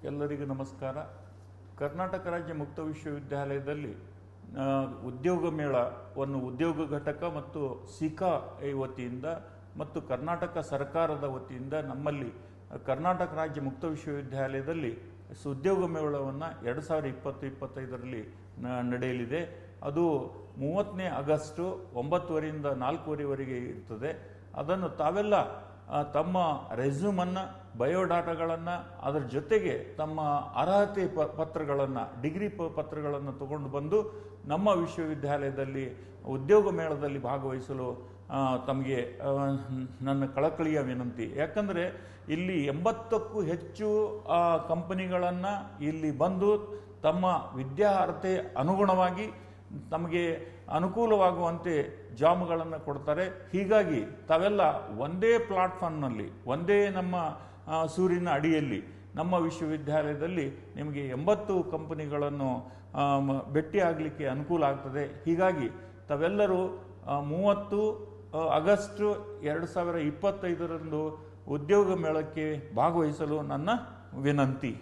ಎಲ್ಲರಿಗೂ ನಮಸ್ಕಾರ. ಕರ್ನಾಟಕ ರಾಜ್ಯ ಮುಕ್ತ ವಿಶ್ವವಿದ್ಯಾಲಯದಲ್ಲಿ ಉದ್ಯೋಗ ಮೇಳವನ್ನು ಉದ್ಯೋಗ ಘಟಕ ಮತ್ತು ಸಿಕಾ ವತಿಯಿಂದ ಮತ್ತು ಕರ್ನಾಟಕ ಸರ್ಕಾರದ ವತಿಯಿಂದ ನಮ್ಮಲ್ಲಿ ಕರ್ನಾಟಕ ರಾಜ್ಯ ಮುಕ್ತ ವಿಶ್ವವಿದ್ಯಾಲಯದಲ್ಲಿ ಉದ್ಯೋಗ ಮೇಳವನ್ನು 2020-25ರಲ್ಲಿ ನಡೆಯಲಿದೆ. ಅದು 30ನೇ ಆಗಸ್ಟ್ 9:30ರಿಂದ 4:30ವರೆಗೆ ಇರ್ತದೆ. ಅದನ್ನು ತಾವೆಲ್ಲ ತಮ್ಮ ರೆಸ್ಯೂಮನ್ನು, ಬಯೋಡಾಟಾಗಳನ್ನು, ಅದರ ಜೊತೆಗೆ ತಮ್ಮ ಅರ್ಹತೆ ಪತ್ರಗಳನ್ನು, ಡಿಗ್ರಿ ಪತ್ರಗಳನ್ನು ತಗೊಂಡು ಬಂದು ನಮ್ಮ ವಿಶ್ವವಿದ್ಯಾಲಯದಲ್ಲಿ ಉದ್ಯೋಗ ಮೇಳದಲ್ಲಿ ಭಾಗವಹಿಸಲು ತಮಗೆ ನನ್ನ ಕಳಕಳಿಯ ವಿನಂತಿ. ಯಾಕಂದರೆ ಇಲ್ಲಿ 80ಕ್ಕೂ ಹೆಚ್ಚು ಕಂಪನಿಗಳನ್ನು ಇಲ್ಲಿ ಬಂದು ತಮ್ಮ ವಿದ್ಯಾರ್ಹತೆ ಅನುಗುಣವಾಗಿ ತಮಗೆ ಅನುಕೂಲವಾಗುವಂತೆ ಜಾಬ್ಗಳನ್ನು ಕೊಡ್ತಾರೆ. ಹೀಗಾಗಿ ತಾವೆಲ್ಲ ಒಂದೇ ಪ್ಲಾಟ್ಫಾರ್ಮ್ನಲ್ಲಿ, ಒಂದೇ ನಮ್ಮ ಸೂರಿನ ಅಡಿಯಲ್ಲಿ ನಮ್ಮ ವಿಶ್ವವಿದ್ಯಾಲಯದಲ್ಲಿ ನಿಮಗೆ 80 ಕಂಪನಿಗಳನ್ನು ಭೇಟಿ ಆಗಲಿಕ್ಕೆ ಅನುಕೂಲ ಆಗ್ತದೆ. ಹೀಗಾಗಿ ತಾವೆಲ್ಲರೂ 30 ಆಗಸ್ಟ್ 2025ರಂದು ಉದ್ಯೋಗ ಮೇಳಕ್ಕೆ ಭಾಗವಹಿಸಲು ನನ್ನ ವಿನಂತಿ.